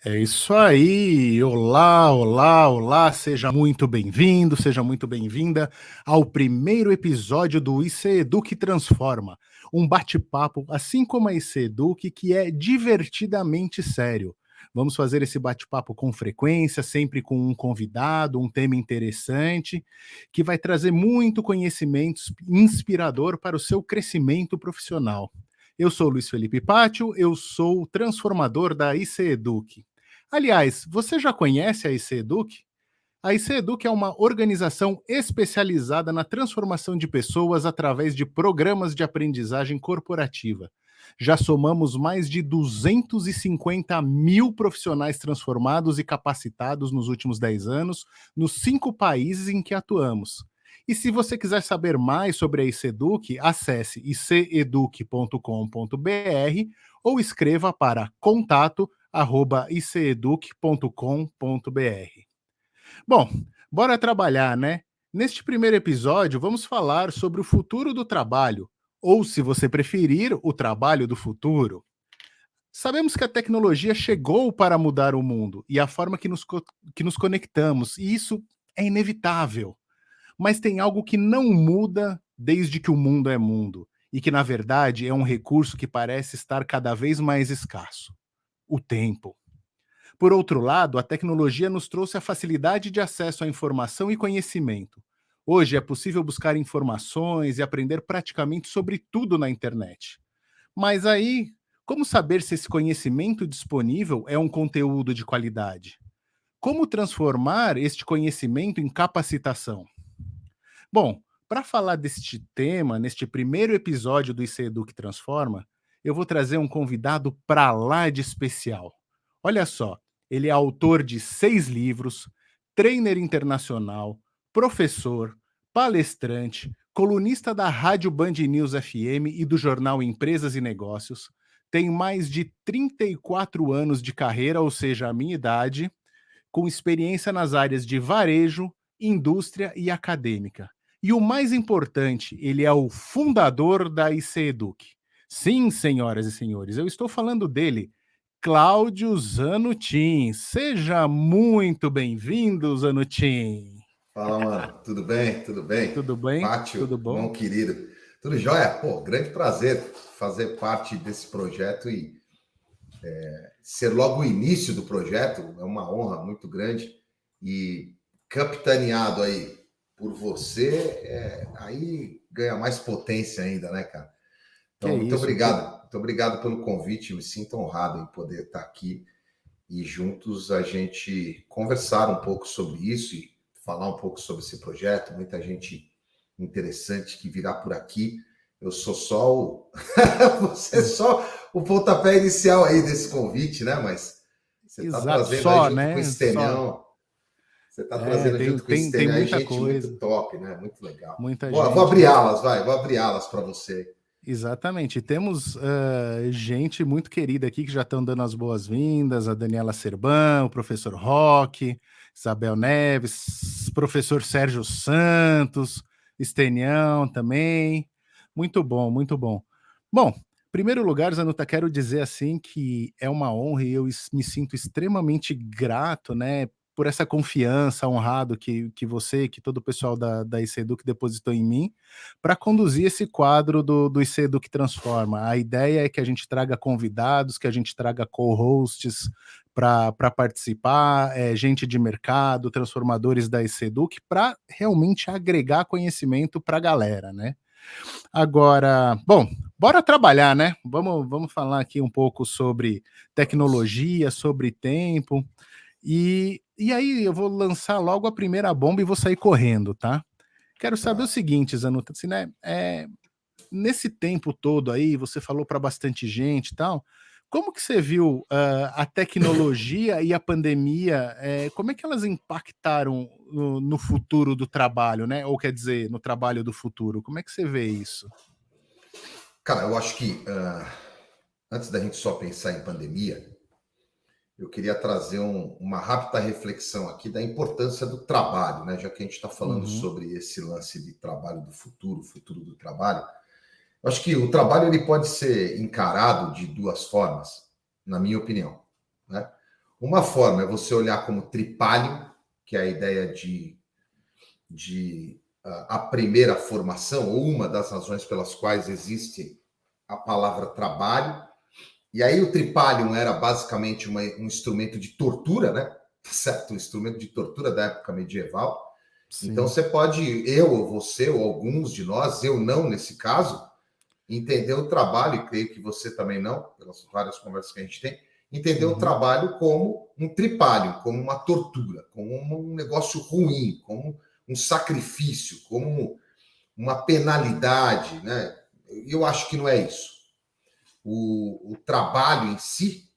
É isso aí. Olá, olá, olá. Seja muito bem-vindo, seja muito bem-vinda ao primeiro episódio do IC Eduque Transforma, um bate-papo, assim como a IC Eduque, que é divertidamente sério. Vamos fazer esse bate-papo com frequência, sempre com um convidado, um tema interessante, que vai trazer muito conhecimento inspirador para o seu crescimento profissional. Eu sou Luiz Felipe Pátio, eu sou o transformador da IC Eduque. Aliás, você já conhece a IC Eduque? A IC Eduque é uma organização especializada na transformação de pessoas através de programas de aprendizagem corporativa. Já somamos mais de 250 mil profissionais transformados e capacitados nos últimos 10 anos, nos 5 países em que atuamos. E se você quiser saber mais sobre a IC Eduque, acesse iceduque.com.br ou escreva para contato@iceduque.com.br. Bom, bora trabalhar, né? Neste primeiro episódio, vamos falar sobre o futuro do trabalho, ou, se você preferir, o trabalho do futuro. Sabemos que a tecnologia chegou para mudar o mundo e a forma que nos conectamos, e isso é inevitável. Mas tem algo que não muda desde que o mundo é mundo, e que, na verdade, é um recurso que parece estar cada vez mais escasso: o tempo. Por outro lado, a tecnologia nos trouxe a facilidade de acesso à informação e conhecimento. Hoje é possível buscar informações e aprender praticamente sobre tudo na internet. Mas aí, como saber se esse conhecimento disponível é um conteúdo de qualidade? Como transformar este conhecimento em capacitação? Bom, para falar deste tema, neste primeiro episódio do IC Edu que Transforma, eu vou trazer um convidado para lá de especial. Olha só, ele é autor de 6 livros, trainer internacional, professor, palestrante, colunista da Rádio Band News FM e do jornal Empresas e Negócios, tem mais de 34 anos de carreira, ou seja, a minha idade, com experiência nas áreas de varejo, indústria e acadêmica. E o mais importante, ele é o fundador da IC Eduque. Sim, senhoras e senhores, eu estou falando dele, Cláudio Zanutin. Seja muito bem-vindo, Zanutin. Fala, mano. Tudo bem? Tudo bem? Tudo bem? Tudo Pátio, bom? irmão querido. Tudo jóia? Pô, grande prazer fazer parte desse projeto e ser logo o início do projeto. É uma honra muito grande. E capitaneado aí por você, aí ganha mais potência ainda, né, cara? Que Então, é muito isso, que obrigado. Muito obrigado pelo convite. Me sinto honrado em poder estar aqui e juntos a gente conversar um pouco sobre isso e falar um pouco sobre esse projeto. Muita gente interessante que virá por aqui. Eu sou só o. Você é só o pontapé inicial aí desse convite, né? Mas você está exato, trazendo aí só, junto com o né? Só. Estênio. Você está É, trazendo tem, junto com o tem, tem Estênio aí muita gente muito coisa, top, né? Muito legal. muita Vou gente. abrir alas, vai. Vou abrir alas para você. Exatamente. Temos gente muito querida aqui que já estão dando as boas-vindas, a Daniela Serban, o professor Roque, Isabel Neves, professor Sérgio Santos, Estenião também. Muito bom, muito bom. Bom, em primeiro lugar, Zanuta, quero dizer assim que é uma honra e eu me sinto extremamente grato, né, por essa confiança, honrado que você, que todo o pessoal da ICEDU que depositou em mim, para conduzir esse quadro do ICEDU que Transforma. A ideia é que a gente traga convidados, que a gente traga co-hosts para participar, gente de mercado, transformadores da ICEDUC, para realmente agregar conhecimento para a galera, né? Agora, bom, bora trabalhar, né? Vamos falar aqui um pouco sobre Vamos. tecnologia, sobre tempo. E aí eu vou lançar logo a primeira bomba e vou sair correndo, tá? Quero saber o Tá. seguinte, Zanuta, assim, né? Nesse tempo todo aí, você falou para bastante gente e tal. Como que você viu a tecnologia e a pandemia? Como é que elas impactaram no futuro do trabalho, né? Ou quer dizer, no trabalho do futuro? Como é que você vê isso? Cara, eu acho que antes da gente só pensar em pandemia, eu queria trazer uma rápida reflexão aqui da importância do trabalho, né? Já que a gente está falando Uhum, sobre esse lance de trabalho do futuro do trabalho. Eu acho que o trabalho ele pode ser encarado de duas formas, na minha opinião, né? Uma forma é você olhar como tripalho, que é a ideia de a primeira formação, ou uma das razões pelas quais existe a palavra trabalho. E aí o tripalium era basicamente um instrumento de tortura, né? Certo? Um instrumento de tortura da época medieval. Então Sim. você pode, eu ou você ou alguns de nós, eu não nesse caso, entender o trabalho, e creio que você também não, pelas várias conversas que a gente tem, entender o trabalho como um tripalho, como uma tortura, como um negócio ruim, como um sacrifício, como uma penalidade, né? Eu acho que não é isso. O trabalho em si,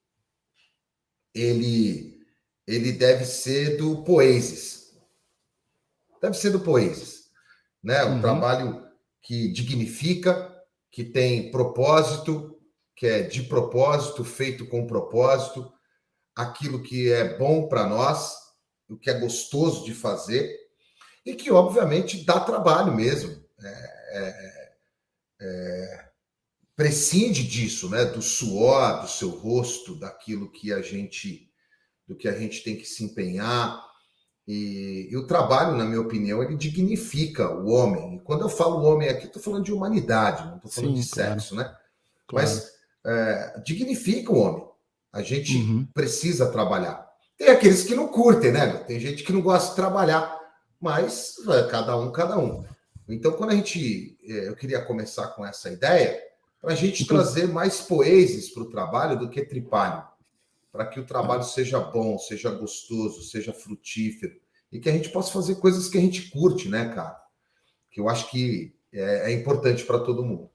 ele deve ser do poesis. Deve ser do poesis, né? O trabalho que dignifica, que tem propósito, que é de propósito, feito com propósito, aquilo que é bom para nós, o que é gostoso de fazer, e que, obviamente, dá trabalho mesmo. Prescinde disso, né? Do suor, do seu rosto, daquilo que a gente, do que a gente tem que se empenhar. E o trabalho, na minha opinião, ele dignifica o homem. E quando eu falo homem aqui, estou falando de humanidade, não estou falando de Sim, claro, sexo, né? claro. Mas dignifica o homem. A gente precisa trabalhar. Tem aqueles que não curtem, né? Tem gente que não gosta de trabalhar, mas cada um, cada um. Então, quando a gente. Eu queria começar com essa ideia para a gente Inclusive, trazer mais poeses para o trabalho do que tripalho, para que o trabalho seja bom, seja gostoso, seja frutífero e que a gente possa fazer coisas que a gente curte, né, cara? Que eu acho que é importante para todo mundo.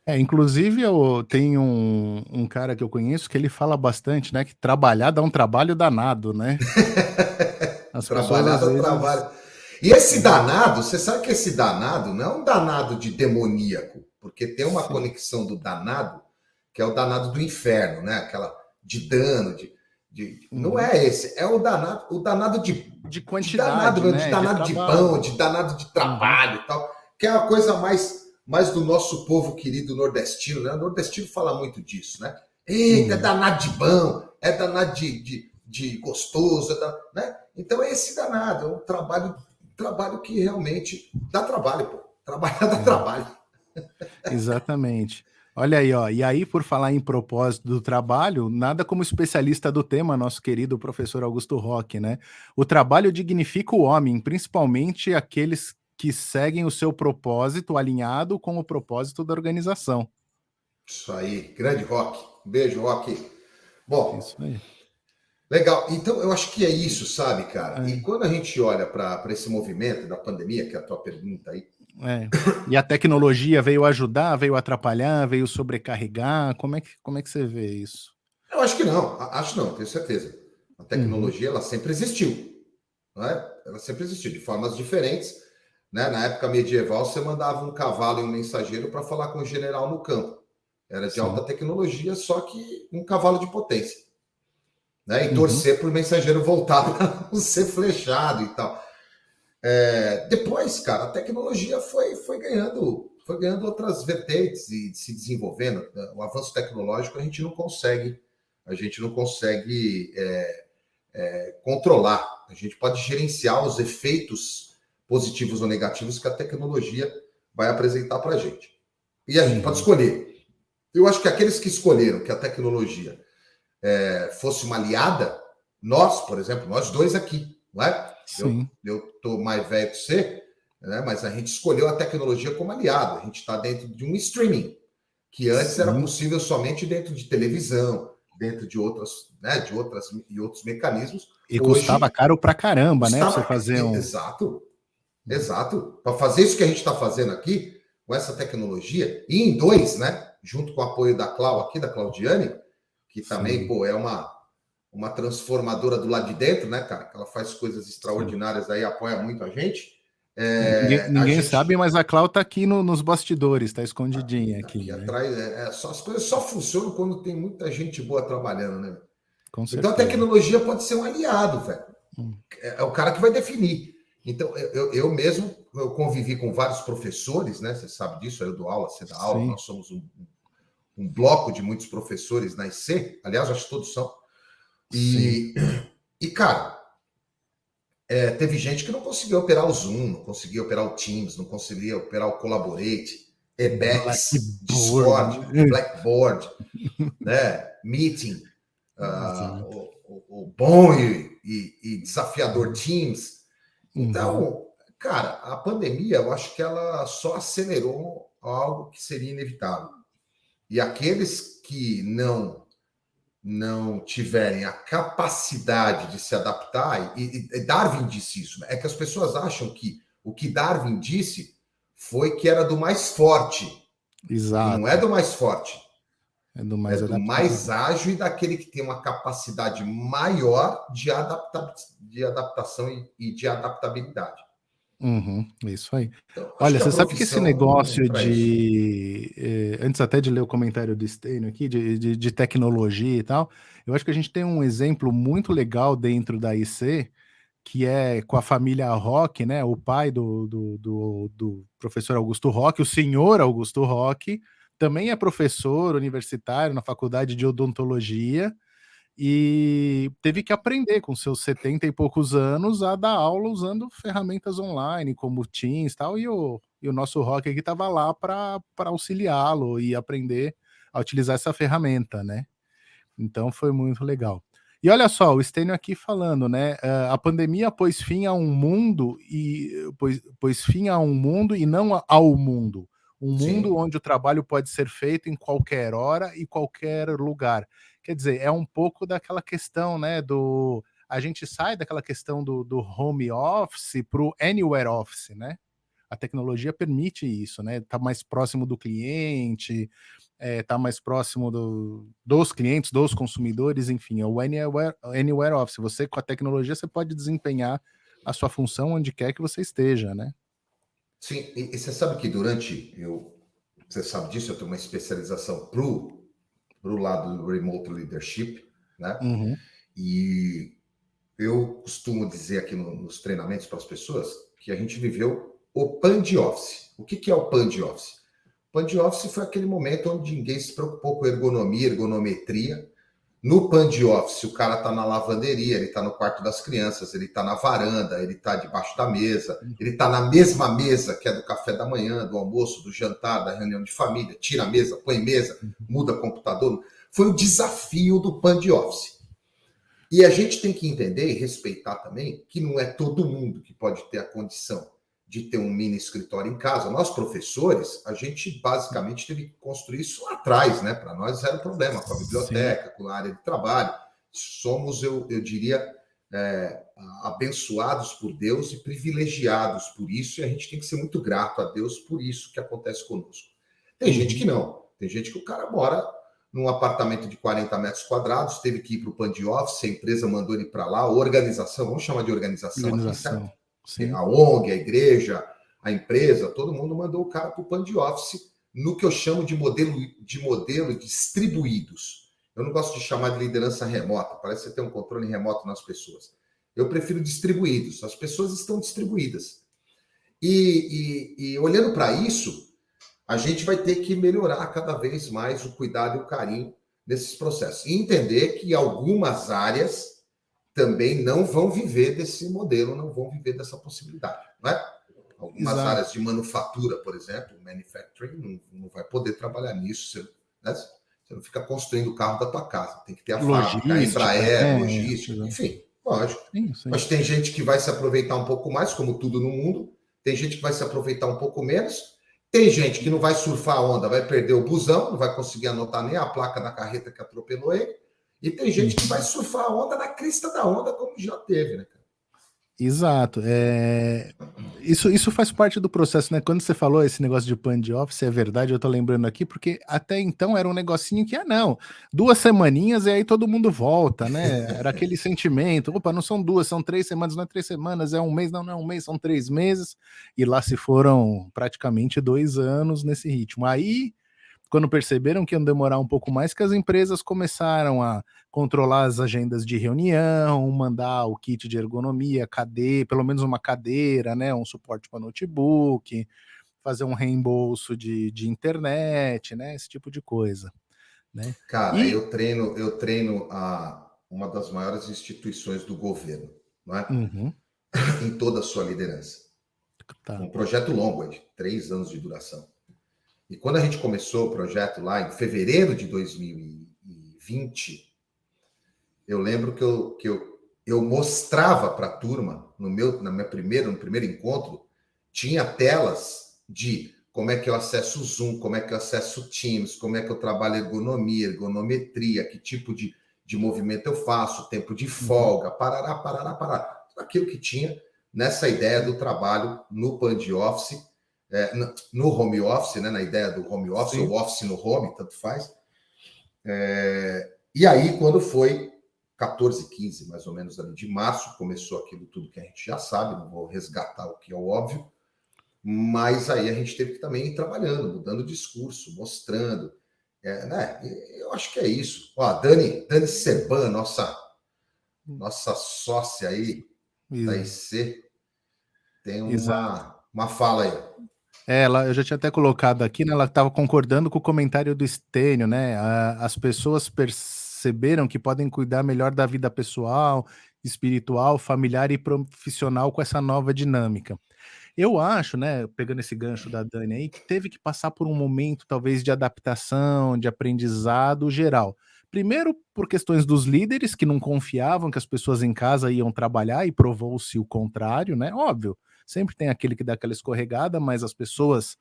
inclusive eu tenho um cara que eu conheço que ele fala bastante, né, que trabalhar dá um trabalho danado, né? As pessoas Trabalhar às dá vezes trabalho. E esse é, danado, você sabe que esse danado não é um danado de demoníaco, porque tem uma sim. conexão do danado, que é o danado do inferno, né? Aquela de dano, não Uhum. é esse, é o danado De de danado, quantidade, meu, de né, de danado de pão, trabalho. de danado de Uhum. trabalho e tal, que é uma coisa mais do nosso povo querido nordestino, né? O nordestino fala muito disso, né? Eita, é Uhum. danado de bom, é danado de gostoso, né? Então é esse danado, é um trabalho que realmente dá trabalho, pô. Trabalhar dá É, trabalho. exatamente. Olha aí, ó, e aí por falar em propósito do trabalho, nada como especialista do tema, nosso querido professor Augusto Roque, né? O trabalho dignifica o homem, principalmente aqueles que seguem o seu propósito alinhado com o propósito da organização. Isso aí, grande Rock. Um beijo, Rock. Bom, Isso aí. legal. Então, eu acho que é isso, sabe, cara? E É, quando a gente olha para esse movimento da pandemia, que é a tua pergunta aí, é. E a tecnologia veio ajudar, veio atrapalhar, veio sobrecarregar? Como é que você vê isso? eu acho que não. Acho não, tenho certeza. A Uhum. tecnologia, ela sempre existiu, não é? Ela sempre existiu, de formas diferentes. Né? Na época medieval, você mandava um cavalo e um mensageiro para falar com o general no campo. Era de alta Sim. tecnologia, só que um cavalo de potência. Né? E Uhum. torcer para o mensageiro voltar para não ser flechado e tal. Depois, cara, a tecnologia foi ganhando outras vertentes e se desenvolvendo. O avanço tecnológico a gente não consegue controlar. A gente pode gerenciar os efeitos positivos ou negativos que a tecnologia vai apresentar para a gente. E a gente pode Uhum. escolher. Eu acho que aqueles que escolheram que a tecnologia fosse uma aliada, nós, por exemplo, nós dois aqui, não é? Eu Sim. estou mais velho que você, né? Mas a gente escolheu a tecnologia como aliado. A gente está dentro de um streaming que antes era Sim. possível somente dentro de televisão, dentro de outras, né, de outras e outros mecanismos. E custava Hoje caro pra caramba, né, pra você estava fazer um. exato, exato. Para fazer isso que a gente está fazendo aqui com essa tecnologia e em dois, né, junto com o apoio da Clau aqui, da Claudiane, que também, Sim, pô, é uma transformadora do lado de dentro, né, cara? Ela faz coisas sim. extraordinárias aí, apoia muito a gente. Ninguém A ninguém sabe, gente mas a Clau tá aqui nos bastidores, tá escondidinha aqui, aqui né. atrás, as coisas só funcionam quando tem muita gente boa trabalhando, né? Com Então a certeza. tecnologia pode ser um aliado, velho. Hum. É o cara que vai definir. Então, eu mesmo eu convivi com vários professores, né? Você sabe disso, eu dou aula, você dá aula, Sim. nós somos um bloco de muitos professores na IC, aliás, acho que todos são. Sim. E cara, teve gente que não conseguia operar o Zoom, não conseguia operar o Teams, não conseguia operar o Collaborate, Ebex, Blackboard, Discord, né? Blackboard, né? Meeting, Exato. o bom e desafiador Teams. Uhum. Então, cara, a pandemia, eu acho que ela só acelerou algo que seria inevitável. E aqueles que não tiverem a capacidade de se adaptar, e Darwin disse isso, né? É que as pessoas acham que o que Darwin disse foi que era do mais forte, e não é Exato. do mais forte, É do é mais do adaptável. mais ágil e daquele que tem uma capacidade maior de adaptação e de adaptabilidade. Uhum, isso aí. Então, acho Olha, que a você sabe que esse profissão é negócio para isso. antes até de ler o comentário do Stênio aqui, de tecnologia e tal, eu acho que a gente tem um exemplo muito legal dentro da IC, que é com a família Roque, né? O pai do professor Augusto Roque, o senhor Augusto Roque, também é professor universitário na faculdade de odontologia e teve que aprender com seus 70 e poucos anos a dar aula usando ferramentas online como Teams e tal, e o nosso Roque aqui estava lá para auxiliá-lo e aprender a utilizar essa ferramenta, né. Então foi muito legal. E olha só, o Stênio aqui falando, né, a pandemia pôs fim a um mundo e não ao mundo. Um mundo Sim, onde o trabalho pode ser feito em qualquer hora e qualquer lugar. Quer dizer, é um pouco daquela questão, né, do a gente sai daquela questão do home office para o anywhere office, né. A tecnologia permite isso, né, tá mais próximo do cliente, tá mais próximo dos clientes, dos consumidores, enfim, é o anywhere office. Você com a tecnologia, você pode desempenhar a sua função onde quer que você esteja, né. sim. E você sabe que você sabe disso, eu tenho uma especialização para o lado do remote leadership, né? Uhum. E eu costumo dizer aqui nos treinamentos para as pessoas que a gente viveu o pan de office. O que é o pan de office? O pan de office foi aquele momento onde ninguém se preocupou com ergonomia, ergonometria. No pan de office, o cara está na lavanderia, ele está no quarto das crianças, ele está na varanda, ele está debaixo da mesa, ele está na mesma mesa que é do café da manhã, do almoço, do jantar, da reunião de família, tira a mesa, põe mesa, muda computador. Foi o desafio do pan de office. E a gente tem que entender e respeitar também que não é todo mundo que pode ter a condição de ter um mini escritório em casa. Nós, professores, a gente basicamente teve que construir isso lá atrás, né? Para nós era problema com a Sim. biblioteca, com a área de trabalho. Somos, eu diria, é, abençoados por Deus e privilegiados por isso, e a gente tem que ser muito grato a Deus por isso que acontece conosco. Tem gente que Uhum. não. Tem gente que o cara mora num apartamento de 40 metros quadrados, teve que ir para o pan de office, a empresa mandou ele para lá, a organização, vamos chamar de organização aqui, certo? Organização. Sim. A ONG, a igreja, a empresa, todo mundo mandou o cara para o pan de office no que eu chamo de modelo distribuídos. Eu não gosto de chamar de liderança remota, parece que você tem um controle remoto nas pessoas. Eu prefiro distribuídos, as pessoas estão distribuídas. E olhando para isso, a gente vai ter que melhorar cada vez mais o cuidado e o carinho nesses processos. E entender que algumas áreas também não vão viver desse modelo, não vão viver dessa possibilidade. Não é? Algumas Exato. áreas de manufatura, por exemplo, manufacturing, não vai poder trabalhar nisso. Né? Você não fica construindo o carro da tua casa. Tem que ter a fábrica, a Logística, Embraer, né. logística, Exato. enfim, lógico. Sim, sim. Mas tem gente que vai se aproveitar um pouco mais, como tudo no mundo. Tem gente que vai se aproveitar um pouco menos. Tem gente que não vai surfar a onda, vai perder o busão, não vai conseguir anotar nem a placa da carreta que atropelou ele. E tem gente que vai Uhum. surfar a onda na crista da onda, como já teve, né, cara? Exato. Isso faz parte do processo, né? Quando você falou esse negócio de plan de office, é verdade, eu tô lembrando aqui, porque até então era um negocinho que, não, 2 semaninhas e aí todo mundo volta, né? Era aquele sentimento, opa, não são 2, são 3 semanas, não é 3 semanas, é 1 mês, não, não é 1 mês, são 3 meses, e lá se foram praticamente 2 anos nesse ritmo. Aí quando perceberam que iam demorar um pouco mais, que as empresas começaram a controlar as agendas de reunião, mandar o kit de ergonomia, cadeira, pelo menos uma cadeira, né, um suporte para notebook, fazer um reembolso de internet, né, esse tipo de coisa, né. Cara, E eu treino uma das maiores instituições do governo, não é? Uhum. Em toda a sua liderança. Tá. Um projeto longo, de 3 anos de duração. E quando a gente começou o projeto lá em fevereiro de 2020, eu lembro que eu mostrava para a turma, no primeiro encontro, tinha telas de como é que eu acesso o Zoom, como é que eu acesso o Teams, como é que eu trabalho ergonomia, ergonometria, que tipo de movimento eu faço, tempo de folga, parará. Tudo aquilo que tinha nessa ideia do trabalho no Band Office, no home office, né, na ideia do home office, Sim. ou office no home, tanto faz. E aí, quando foi 14, 15, mais ou menos, ali de março, começou aquilo tudo que a gente já sabe, não vou resgatar o que é o óbvio, mas aí a gente teve que também ir trabalhando, mudando o discurso, mostrando, né? Eu acho que é isso. Ó, a Dani Seban, nossa sócia aí da IC, tem Exato. uma fala aí. Eu já tinha até colocado aqui, né? Ela estava concordando com o comentário do Stênio, né? As pessoas perceberam que podem cuidar melhor da vida pessoal, espiritual, familiar e profissional com essa nova dinâmica. Eu acho, né, pegando esse gancho da Dani aí, que teve que passar por um momento talvez de adaptação, de aprendizado geral. Primeiro, por questões dos líderes que não confiavam que as pessoas em casa iam trabalhar e provou-se o contrário, né? Óbvio, sempre tem aquele que dá aquela escorregada, mas as pessoas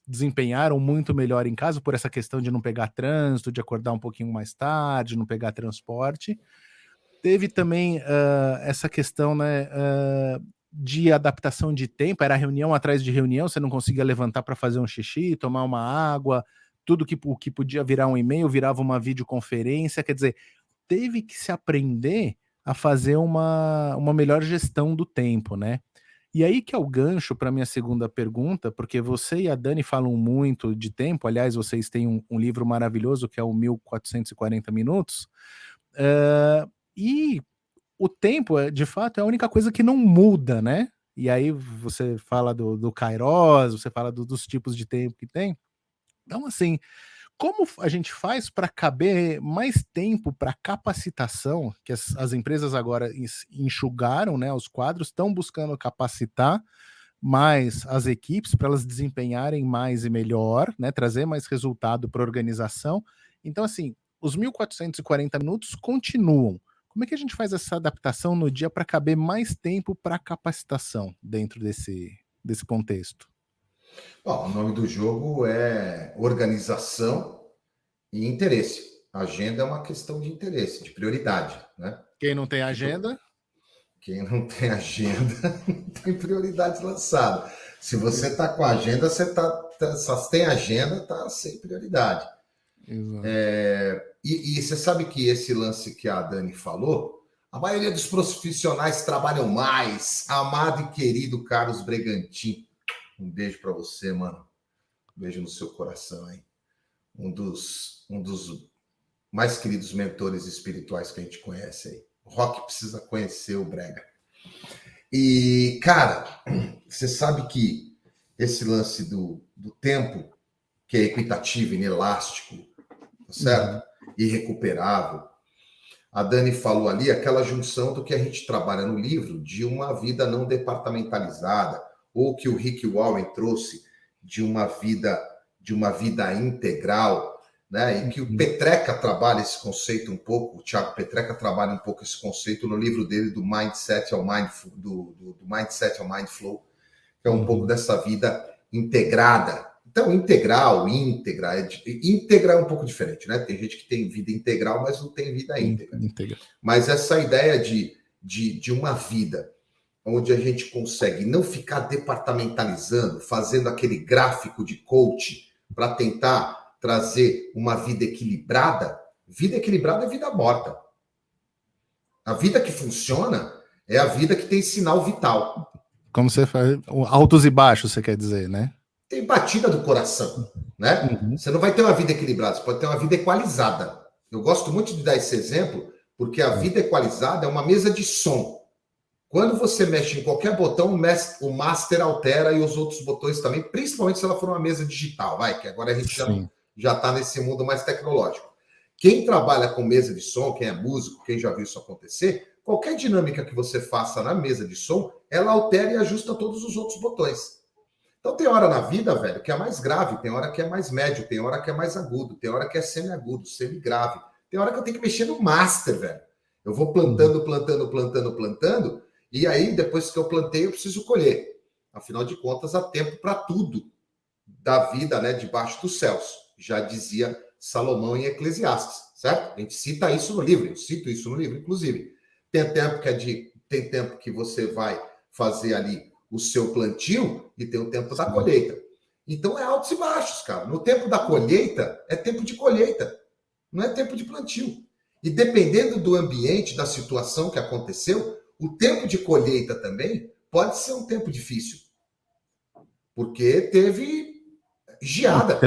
desempenharam muito melhor em casa por essa questão de não pegar trânsito, de acordar um pouquinho mais tarde, não pegar transporte. Teve também essa questão, né, de adaptação de tempo, era reunião atrás de reunião, você não conseguia levantar para fazer um xixi, tomar uma água, tudo o que podia virar um e-mail virava uma videoconferência, quer dizer, teve que se aprender a fazer uma melhor gestão do tempo, né. E aí que é o gancho para minha segunda pergunta, porque você e a Dani falam muito de tempo, aliás, vocês têm um livro maravilhoso que é o 1440 minutos, e o tempo de fato, é a única coisa que não muda, né. E aí você fala do Kairos, você fala dos tipos de tempo que tem. Então, assim, como a gente faz para caber mais tempo para capacitação, que as empresas agora enxugaram, né, os quadros, estão buscando capacitar mais as equipes para elas desempenharem mais e melhor, né, trazer mais resultado para a organização. Então, assim, os 1440 minutos continuam. Como é que a gente faz essa adaptação no dia para caber mais tempo para capacitação dentro desse contexto? Bom, o nome do jogo é organização e interesse. A agenda é uma questão de interesse, de prioridade, né? Quem não tem agenda? Quem não tem agenda não tem prioridade lançada. Se você está com a agenda, só tem agenda, está sem prioridade. Exato. E você sabe que esse lance que a Dani falou, a maioria dos profissionais trabalham mais. Amado e querido Carlos Bregantin, um beijo para você, mano. Um beijo no seu coração, hein? Um dos mais queridos mentores espirituais que a gente conhece aí. O Rock precisa conhecer o Brega. E, cara, você sabe que esse lance do tempo, que é equitativo, inelástico, tá certo? Irrecuperável. A Dani falou ali aquela junção do que a gente trabalha no livro de uma vida não departamentalizada, ou que o Rick Warren trouxe de uma vida integral, né? E que o Petreca trabalha esse conceito um pouco, o Thiago Petreca trabalha um pouco esse conceito no livro dele do Mindset ao Mindful, do Mindset ao Mindflow, que é um pouco dessa vida integrada. Então, integral, íntegra, íntegra é um pouco diferente, né? Tem gente que tem vida integral, mas não tem vida íntegra. Mas essa ideia de uma vida onde a gente consegue não ficar departamentalizando, fazendo aquele gráfico de coach para tentar trazer uma vida equilibrada é vida morta. A vida que funciona é a vida que tem sinal vital. Como você faz, altos e baixos, você quer dizer, né? Tem batida do coração, né? Você não vai ter uma vida equilibrada, você pode ter uma vida equalizada. Eu gosto muito de dar esse exemplo, porque a vida equalizada é uma mesa de som. Quando você mexe em qualquer botão, o master altera e os outros botões também, principalmente se ela for uma mesa digital, vai, que agora a gente já está nesse mundo mais tecnológico. Quem trabalha com mesa de som, quem é músico, quem já viu isso acontecer, qualquer dinâmica que você faça na mesa de som, ela altera e ajusta todos os outros botões. Então tem hora na vida, velho, que é mais grave, tem hora que é mais médio, tem hora que é mais agudo, tem hora que é semi-agudo, semi-grave. Tem hora que eu tenho que mexer no master, velho. Eu vou plantando, e aí, depois que eu plantei, eu preciso colher. Afinal de contas, há tempo para tudo da vida, né, debaixo dos céus. Já dizia Salomão em Eclesiastes, certo? A gente cita isso no livro, eu cito isso no livro, inclusive. Tem tempo que você vai fazer ali o seu plantio e tem o tempo da colheita. Então é altos e baixos, cara. No tempo da colheita, é tempo de colheita, não é tempo de plantio. E dependendo do ambiente, da situação que aconteceu, o tempo de colheita também pode ser um tempo difícil. Porque teve geada.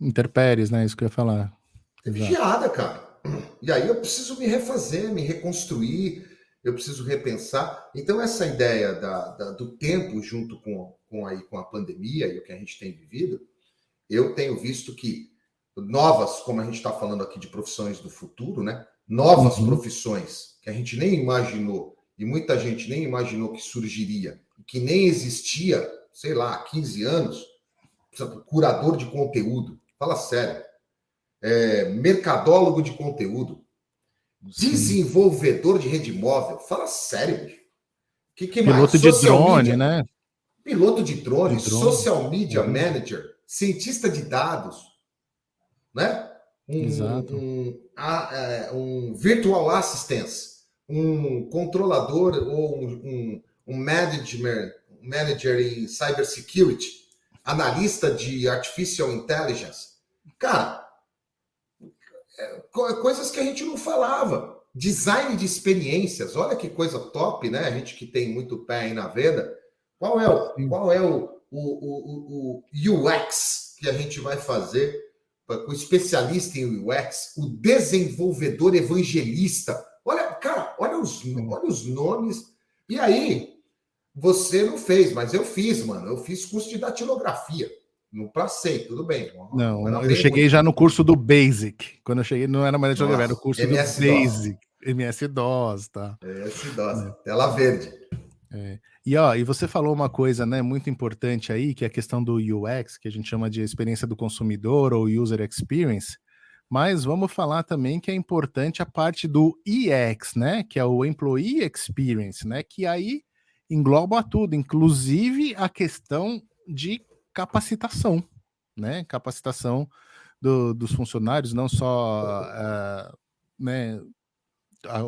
Interpéries, né? Isso que eu ia falar. Teve geada, cara. E aí eu preciso me refazer, me reconstruir, eu preciso repensar. Então, essa ideia do tempo junto com a pandemia e o que a gente tem vivido, eu tenho visto que novas, como a gente está falando aqui de profissões do futuro, né? Novas profissões que a gente nem imaginou, e muita gente nem imaginou que surgiria, que nem existia, sei lá, há 15 anos, por exemplo, curador de conteúdo, fala sério, mercadólogo de conteúdo, desenvolvedor de rede móvel, fala sério, bicho. Que mais? Piloto de drone, né? Piloto de drone, social media manager, cientista de dados, né? Um virtual assistance, um controlador ou um manager em cybersecurity, analista de artificial intelligence. Cara, coisas que a gente não falava. Design de experiências, olha que coisa top, né? A gente que tem muito pé aí na venda. Qual é o UX que a gente vai fazer com o especialista em UX, o desenvolvedor evangelista? Olha, cara, olha os nomes. E aí, você não fez, mas eu fiz, mano. Eu fiz curso de datilografia. Não passei, tudo bem. Não, eu cheguei já no curso do Basic. Quando eu cheguei, não era mais datilografia, era o curso MS do Basic. MS-DOS, tá? MS-DOS, tela verde. E você falou uma coisa, né, muito importante aí, que é a questão do UX, que a gente chama de experiência do consumidor ou User Experience, mas vamos falar também que é importante a parte do EX, né, que é o Employee Experience, né, que aí engloba tudo, inclusive a questão de capacitação, né, capacitação dos funcionários, não só, né,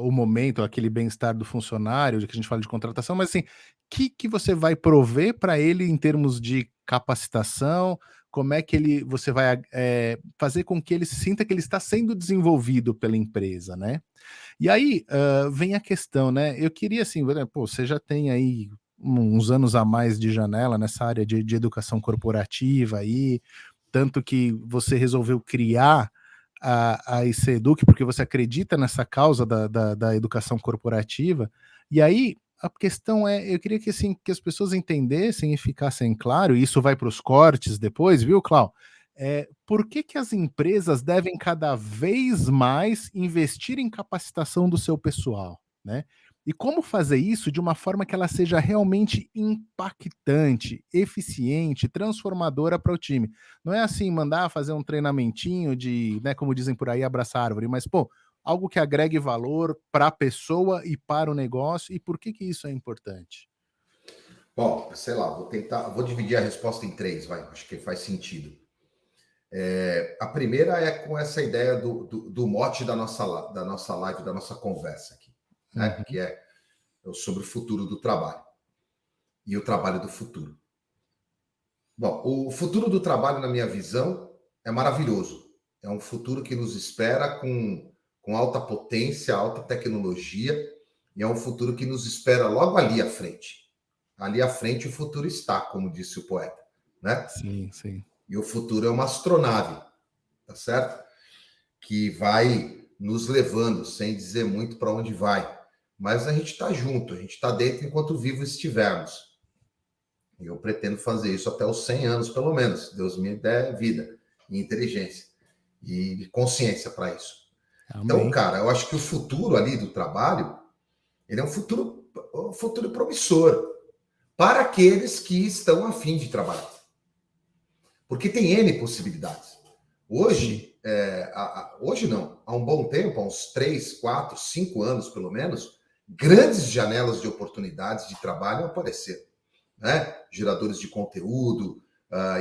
o momento, aquele bem-estar do funcionário, de que a gente fala de contratação, mas assim, que você vai prover para ele em termos de capacitação? Como é que você vai fazer com que ele sinta que ele está sendo desenvolvido pela empresa, né? E aí vem a questão, né? Eu queria assim, pô, você já tem aí uns anos a mais de janela nessa área de educação corporativa aí, tanto que você resolveu criar a ICEDUC, porque você acredita nessa causa da educação corporativa, e aí a questão eu queria que, assim, que as pessoas entendessem e ficassem claro, e isso vai para os cortes depois, viu, Clau? Por que as empresas devem cada vez mais investir em capacitação do seu pessoal, né? E como fazer isso de uma forma que ela seja realmente impactante, eficiente, transformadora para o time. Não é assim, mandar fazer um treinamentinho de, né, como dizem por aí, abraçar árvore, mas, pô, algo que agregue valor para a pessoa e para o negócio. E por que isso é importante? Bom, sei lá, vou dividir a resposta em 3, vai, acho que faz sentido. A primeira é com essa ideia do mote da nossa live, da nossa conversa aqui, né? Que é sobre o futuro do trabalho e o trabalho do futuro. Bom, o futuro do trabalho, na minha visão, é maravilhoso. É um futuro que nos espera com alta potência, alta tecnologia, e é um futuro que nos espera logo ali à frente. Ali à frente o futuro está, como disse o poeta, né? Sim, sim. E o futuro é uma astronave, tá certo? Que vai nos levando, sem dizer muito para onde vai. Mas a gente está junto, a gente está dentro enquanto vivos estivermos. E eu pretendo fazer isso até os 100 anos, pelo menos. Deus me dê vida e inteligência. e consciência para isso. Amém. Então, cara, eu acho que o futuro ali do trabalho, ele é um futuro promissor para aqueles que estão a fim de trabalhar. Porque tem N possibilidades. Hoje, hoje não, há um bom tempo, há uns 3, 4, 5 anos pelo menos, grandes janelas de oportunidades de trabalho apareceram, né? Geradores de conteúdo,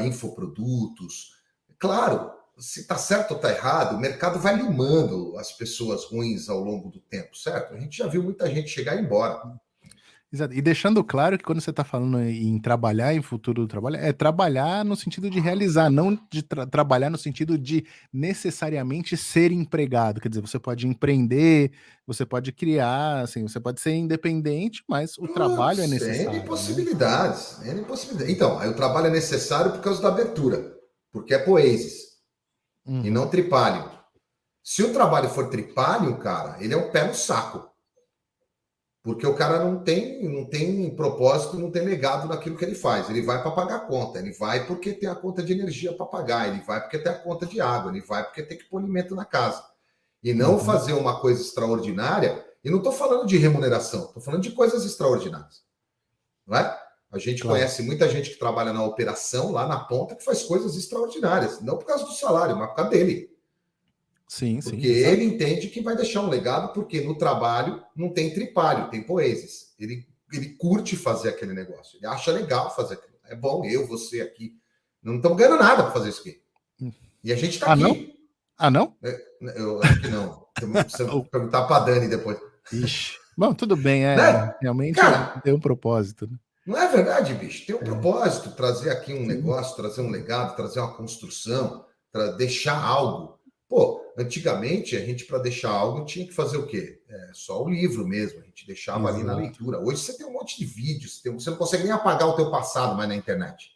infoprodutos. Claro, se está certo ou está errado, o mercado vai limando as pessoas ruins ao longo do tempo, certo? A gente já viu muita gente chegar e ir embora. Exato. E deixando claro que quando você está falando em trabalhar em futuro do trabalho, é trabalhar no sentido de realizar, não de trabalhar no sentido de necessariamente ser empregado. Quer dizer, você pode empreender, você pode criar, assim, você pode ser independente, mas o trabalho é necessário. N possibilidades, N possibilidades. Então, aí o trabalho é necessário por causa da abertura, porque é Poesis e não tripalho. Se o trabalho for tripalho, cara, ele é um pé no saco. Porque o cara não tem propósito, não tem legado naquilo que ele faz. Ele vai para pagar a conta, ele vai porque tem a conta de energia para pagar, ele vai porque tem a conta de água, ele vai porque tem que pôr alimento na casa. E não fazer uma coisa extraordinária, e não estou falando de remuneração, estou falando de coisas extraordinárias. Não é? A gente conhece muita gente que trabalha na operação, lá na ponta, que faz coisas extraordinárias. Não por causa do salário, mas por causa dele. Sim, porque sim, ele entende que vai deixar um legado, porque no trabalho não tem tripalho, tem Poesis. Ele curte fazer aquele negócio, ele acha legal fazer aquilo. É bom, você aqui. Não estamos ganhando nada para fazer isso aqui. E a gente está aqui. Não? Eu acho que não. Precisa perguntar para a Dani depois. Ixi. Bom, tudo bem, né? Realmente cara, tem um propósito. Né? Não é verdade, bicho? Tem um propósito, trazer aqui um negócio, trazer um legado, trazer uma construção, deixar algo. Pô, antigamente, a gente, para deixar algo, tinha que fazer o quê? Só o livro mesmo, a gente deixava ali na leitura. Hoje você tem um monte de vídeos, você não consegue nem apagar o teu passado mais na internet.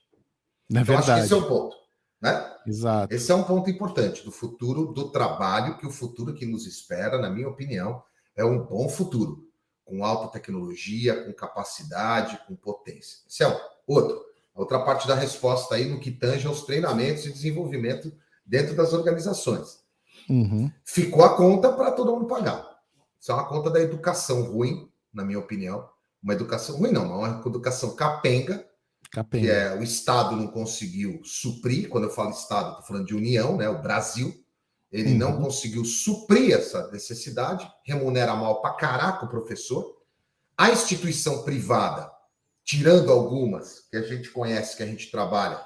É então, verdade. acho que esse é o ponto. Né? Exato. Esse é um ponto importante do futuro do trabalho, que o futuro que nos espera, na minha opinião, é um bom futuro, com alta tecnologia, com capacidade, com potência. Esse é um. Outra parte da resposta aí no que tange aos treinamentos e desenvolvimento dentro das organizações. Ficou a conta para todo mundo pagar. Isso é uma conta da educação ruim, na minha opinião. Uma educação ruim, não, uma educação capenga, que o Estado não conseguiu suprir. Quando eu falo Estado, estou falando de União, né? O Brasil. Ele não conseguiu suprir essa necessidade, remunera mal para caraca o professor. A instituição privada, tirando algumas que a gente conhece, que a gente trabalha,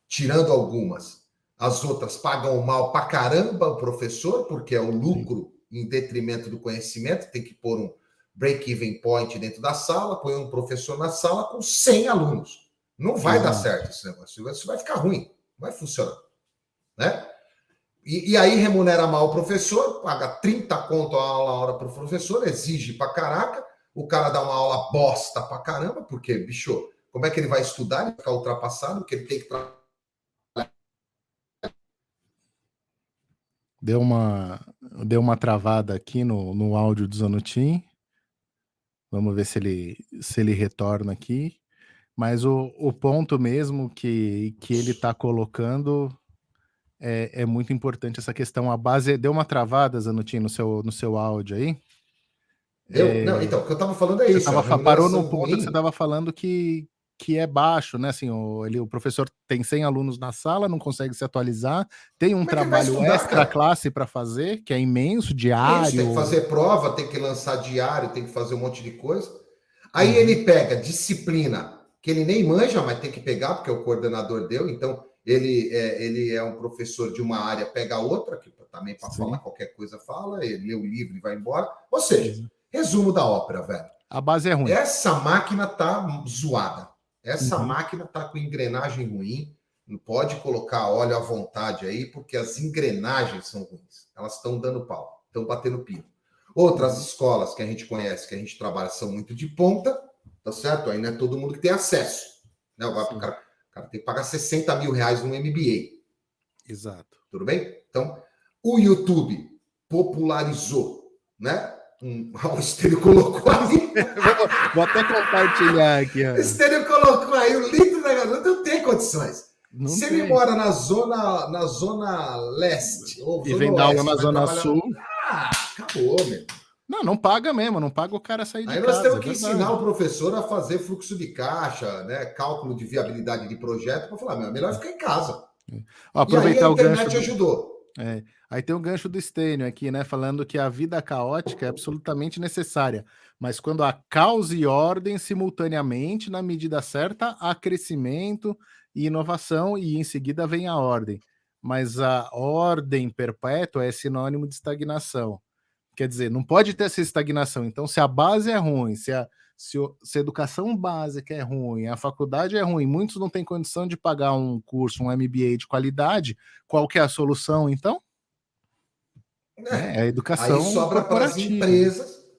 tirando algumas, as outras pagam mal para caramba o professor, porque é o lucro em detrimento do conhecimento. Tem que pôr um break-even point dentro da sala, põe um professor na sala com 100 alunos. Não vai dar certo esse negócio. Isso vai ficar ruim, não vai funcionar. Né? E aí remunera mal o professor, paga 30 conto a hora para o professor, exige para caraca, o cara dá uma aula bosta para caramba, porque, bicho, como é que ele vai estudar? Ele vai ficar ultrapassado, porque ele tem que trabalhar. Deu uma travada aqui no áudio do Zanutin. Vamos ver se ele retorna aqui. Mas o ponto mesmo que ele está colocando é muito importante, essa questão. A base deu uma travada, Zanutin, no seu áudio aí. Deu? Não, então, o que eu estava falando é isso. Parou no ponto que você estava falando que é baixo, né? Assim, o professor tem 100 alunos na sala, não consegue se atualizar, tem um trabalho extra classe para fazer, que é imenso, diário. Isso, tem que fazer prova, tem que lançar diário, tem que fazer um monte de coisa. Aí ele pega disciplina, que ele nem manja, mas tem que pegar, porque o coordenador deu. Então, ele é um professor de uma área, pega outra, que também para falar qualquer coisa fala, ele lê o livro e vai embora. Ou seja, resumo da ópera, velho. A base é ruim. Essa máquina tá zoada. Essa máquina tá com engrenagem ruim. Não pode colocar óleo à vontade aí, porque as engrenagens são ruins. Elas estão dando pau, estão batendo pino. Outras escolas que a gente conhece, que a gente trabalha, são muito de ponta, tá certo? Aí não é todo mundo que tem acesso. Né? O cara tem que pagar 60 mil reais no MBA. Exato. Tudo bem? Então, o YouTube popularizou, né? O Estênio colocou aí. Vou até compartilhar aqui. O Estênio colocou aí o link do negócio. Não tem condições. Não Se ele tem. mora na zona leste ou E zona vem dar aula oeste, na vai Zona trabalhar. Sul. Ah, acabou, meu. Não, não paga mesmo, não paga o cara sair de Aí nós casa, temos é que ensinar verdade. o professor a fazer fluxo de caixa, né, cálculo de viabilidade de projeto, para falar, meu, é melhor ficar em casa. Ó, E aí a aproveitar o gancho internet do. ajudou. É, aí tem o gancho do Stênio aqui, né? Falando que a vida caótica é absolutamente necessária, mas quando há caos e ordem simultaneamente, na medida certa, há crescimento e inovação, e em seguida vem a ordem. Mas a ordem perpétua é sinônimo de estagnação. Quer dizer, não pode ter essa estagnação. Então, se a base é ruim, se a educação básica é ruim, a faculdade é ruim, muitos não têm condição de pagar um curso, um MBA de qualidade, qual que é a solução, então? Né? É a Aí educação sobra corporativa.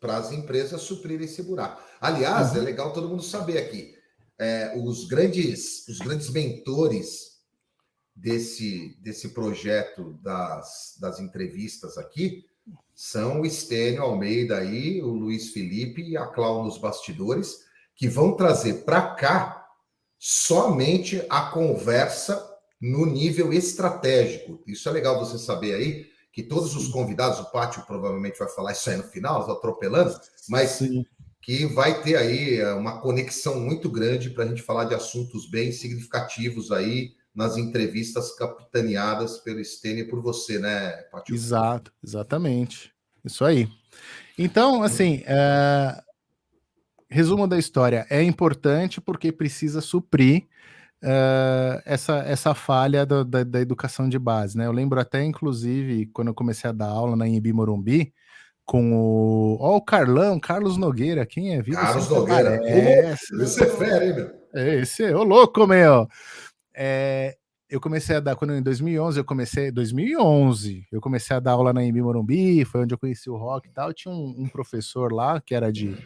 para as empresas suprirem esse buraco. Aliás, é Uhum. legal todo mundo saber aqui, os grandes mentores desse projeto das entrevistas aqui são o Estênio Almeida aí, o Luiz Felipe e a Cláudia nos bastidores, que vão trazer para cá somente a conversa no nível estratégico. Isso é legal você saber aí, que todos os Sim. convidados, o Pátio provavelmente vai falar isso aí no final, atropelando, mas Sim. que vai ter aí uma conexão muito grande para a gente falar de assuntos bem significativos aí nas entrevistas capitaneadas pelo Stênio e por você, né, Pátio? Exato, exatamente. Isso aí. Então, assim, resumo da história, é importante porque precisa suprir essa falha da educação de base, né? Eu lembro até, inclusive, quando eu comecei a dar aula na Anhembi Morumbi, com o Carlão, Carlos Nogueira, quem é vivo Carlos sempre Nogueira. Ô, louco! aparece. Você é fera, hein, meu? Esse é o louco, meu! É, eu comecei a dar, quando em 2011, eu comecei a dar aula na Anhembi Morumbi, foi onde eu conheci o rock e tal. Tinha um professor lá, que era de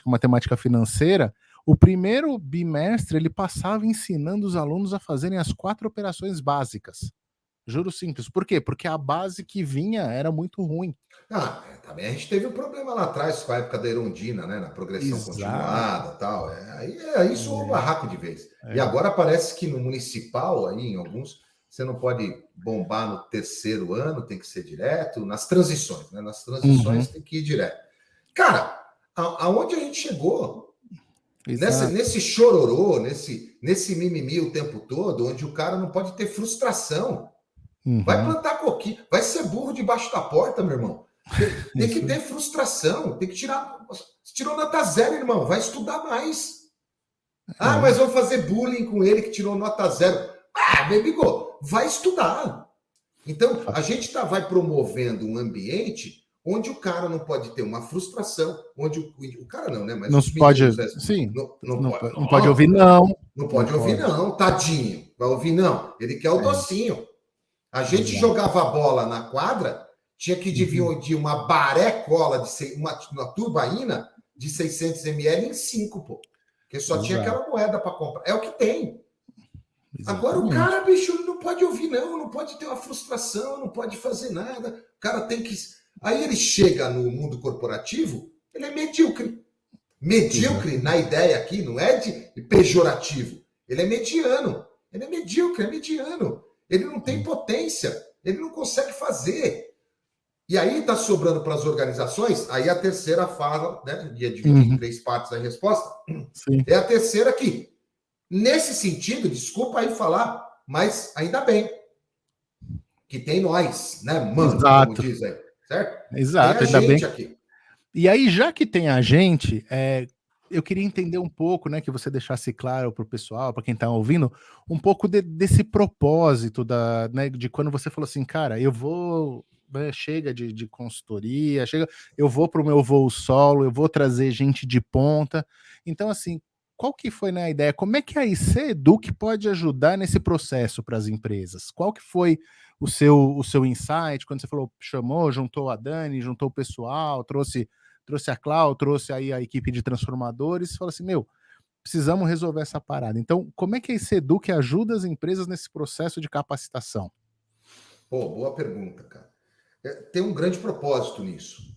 matemática financeira. O primeiro bimestre, ele passava ensinando os alunos a fazerem as 4 operações básicas. Juro simples. Por quê? Porque a base que vinha era muito ruim. Também a gente teve um problema lá atrás com a época da Erundina, né? Na progressão Exato. continuada tal. Aí soou o barraco de vez. E É. agora parece que no municipal, aí em alguns, você não pode bombar no terceiro ano, tem que ser direto. Nas transições, né? Nas Uhum. transições tem que ir direto. Cara, aonde a gente chegou? Exato. Nesse chororô, nesse mimimi o tempo todo, onde o cara não pode ter frustração. Vai Uhum. plantar coquinho, vai ser burro debaixo da porta, meu irmão. Tem que Isso. ter frustração, tem que tirar. Se tirou nota zero, irmão, vai estudar mais. Mas É. vou fazer bullying com ele que tirou nota zero. Bebigo, vai estudar. Então, a gente vai promovendo um ambiente onde o cara não pode ter uma frustração, onde o cara não, né? Mas Não os se pode. meninos, né? Sim. Não pode, Não pode ouvir, não. não Não pode ouvir, pode. não, tadinho. Vai ouvir, não. Ele quer o É. docinho. A gente Exato. jogava a bola na quadra, tinha que Uhum. dividir uma baré cola, uma tubaína de 600 ml em 5, pô. Porque só tinha Exato. aquela moeda para comprar. É o que tem. Agora o Exatamente. cara, bicho, não pode ouvir, não pode ter uma frustração, não pode fazer nada. O cara tem que. Aí ele chega no mundo corporativo, ele é medíocre. Medíocre na Exatamente. ideia aqui, não é de pejorativo. Ele é mediano. Ele é medíocre, é mediano. Ele não tem potência. Ele não consegue fazer. E aí está sobrando para as organizações, aí a terceira fala, né? Ia dividir em Uhum. 3 partes a resposta. Sim. É a terceira aqui. Nesse sentido, desculpa aí falar, mas ainda bem que tem nós, né, mano, como Exato. diz aí, certo? Tem a Exato, ainda bem. gente aqui. E aí, já que tem a gente, eu queria entender um pouco, né, que você deixasse claro para o pessoal, para quem está ouvindo, um pouco desse propósito né, de quando você falou assim, cara, eu vou, né, chega de consultoria, chega, eu vou para o meu voo solo, eu vou trazer gente de ponta. Então, assim, qual que foi, né, a ideia? Como é que a IC Eduque pode ajudar nesse processo para as empresas? Qual que foi o seu insight quando você falou, chamou, juntou a Dani, juntou o pessoal, trouxe a Clau, trouxe aí a equipe de transformadores, e fala assim, meu, precisamos resolver essa parada. Então, como é que a ICEDU que ajuda as empresas nesse processo de capacitação? Pô, boa pergunta, cara. Tem um grande propósito nisso.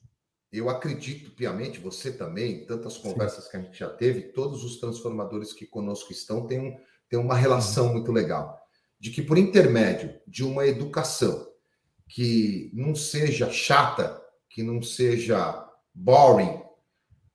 Eu acredito piamente, você também, tantas Sim. conversas que a gente já teve, todos os transformadores que conosco estão tem uma relação muito legal. De que, por intermédio de uma educação que não seja chata, que não seja boring,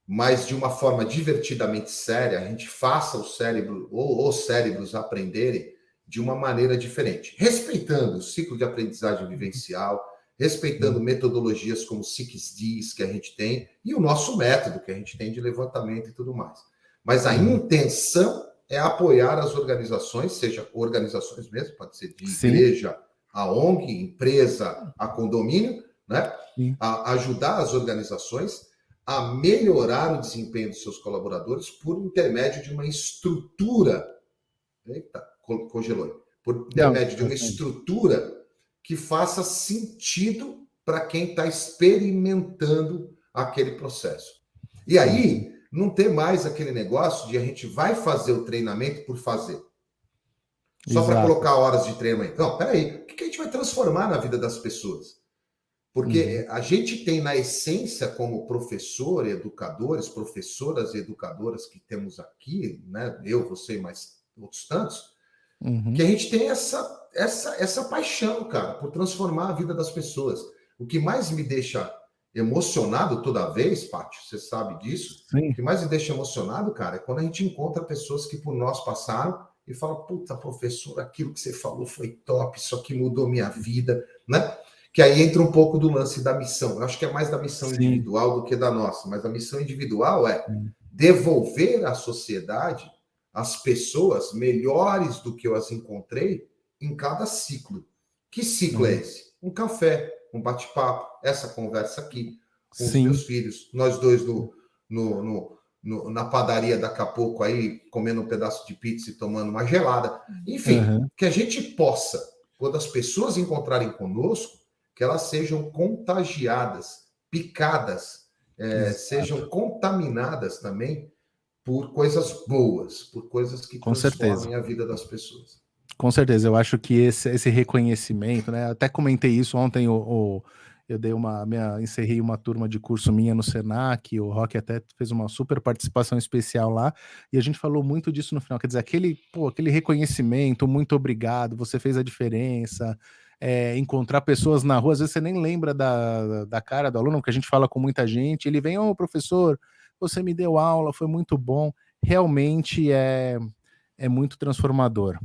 mas de uma forma divertidamente séria, a gente faça o cérebro ou os cérebros aprenderem de uma maneira diferente, respeitando o ciclo de aprendizagem vivencial, respeitando metodologias como 6Ds que a gente tem e o nosso método que a gente tem de levantamento e tudo mais. Mas a intenção é apoiar as organizações, seja organizações mesmo, pode ser de igreja, a ONG, empresa, a condomínio, né? A ajudar as organizações a melhorar o desempenho dos seus colaboradores por intermédio de uma estrutura. Eita, congelou. Por intermédio de uma estrutura que faça sentido para quem está experimentando aquele processo. E aí, não ter mais aquele negócio de a gente vai fazer o treinamento por fazer. Só para colocar horas de treinamento. Não, peraí. O que a gente vai transformar na vida das pessoas? Porque a gente tem na essência, como professor, educadores, professoras e educadoras que temos aqui, né? Eu, você e mais outros tantos, que a gente tem essa paixão, cara, por transformar a vida das pessoas. O que mais me deixa emocionado toda vez, Pátio, você sabe disso, o que mais me deixa emocionado, cara, é quando a gente encontra pessoas que por nós passaram e fala, puta, professor, aquilo que você falou foi top, isso aqui mudou minha vida, né? Que aí entra um pouco do lance da missão. Eu acho que é mais da missão individual do que da nossa, mas a missão individual é devolver à sociedade as pessoas melhores do que eu as encontrei em cada ciclo. Que ciclo é esse? Um café, um bate-papo, essa conversa aqui com os meus filhos, nós dois na padaria daqui a pouco aí, comendo um pedaço de pizza e tomando uma gelada. Enfim, que a gente possa, quando as pessoas encontrarem conosco, que elas sejam contagiadas, picadas, sejam contaminadas também por coisas boas, por coisas que transformem a vida das pessoas. Com certeza, eu acho que esse reconhecimento, né? Até comentei isso ontem, eu encerrei uma turma de curso minha no Senac, o Rock até fez uma super participação especial lá, e a gente falou muito disso no final, quer dizer, aquele reconhecimento, muito obrigado, você fez a diferença, encontrar pessoas na rua, às vezes você nem lembra da cara do aluno, porque a gente fala com muita gente, ele vem, professor, você me deu aula, foi muito bom, realmente é muito transformador.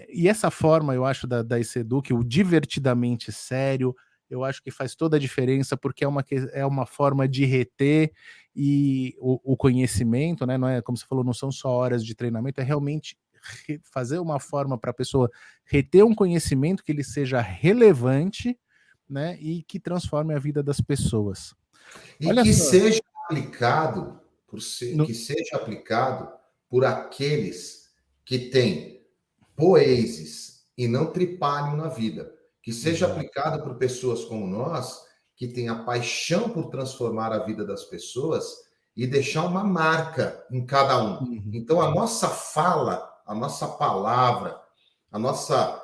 E essa forma, eu acho, da ECEDUC, o divertidamente sério, eu acho que faz toda a diferença, porque é uma forma de reter o conhecimento, né? Não é, como você falou, não são só horas de treinamento, é realmente fazer uma forma para a pessoa reter um conhecimento que ele seja relevante, né? E que transforme a vida das pessoas. E que seja aplicado por aqueles que têm poeses e não tripalham na vida. Que seja aplicado por pessoas como nós, que têm a paixão por transformar a vida das pessoas e deixar uma marca em cada um. Então, a nossa fala, a nossa palavra, a nossa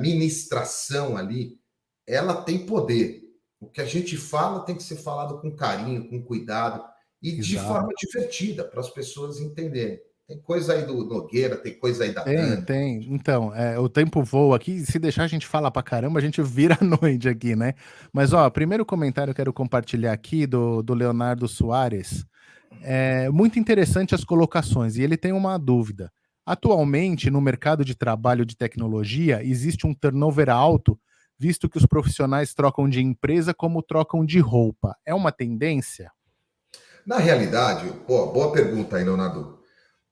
ministração ali, ela tem poder. O que a gente fala tem que ser falado com carinho, com cuidado e de forma divertida, para as pessoas entenderem. Tem coisa aí do Nogueira, tem coisa aí da Dani. Tem. Então, o tempo voa aqui, se deixar a gente falar pra caramba, a gente vira a noite aqui, né? Mas, primeiro comentário eu quero compartilhar aqui do Leonardo Soares. Muito interessante as colocações, e ele tem uma dúvida. Atualmente, no mercado de trabalho de tecnologia, existe um turnover alto, visto que os profissionais trocam de empresa como trocam de roupa. É uma tendência? Na realidade, boa pergunta aí, Leonardo.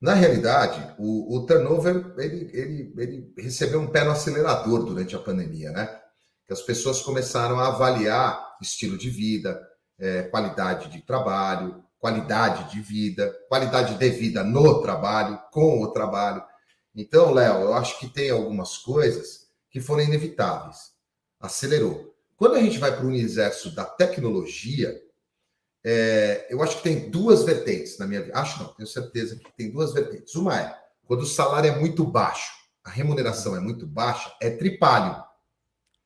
Na realidade, o turnover ele recebeu um pé no acelerador durante a pandemia, né? Que as pessoas começaram a avaliar estilo de vida, qualidade de trabalho, qualidade de vida, qualidade de vida no trabalho, com o trabalho. Então, Léo, eu acho que tem algumas coisas que foram inevitáveis. Acelerou. Quando a gente vai para o universo da tecnologia, eu acho que tem duas vertentes na minha vida. Acho não, tenho certeza que tem duas vertentes. Uma é, quando o salário é muito baixo, a remuneração é muito baixa, é tripalho.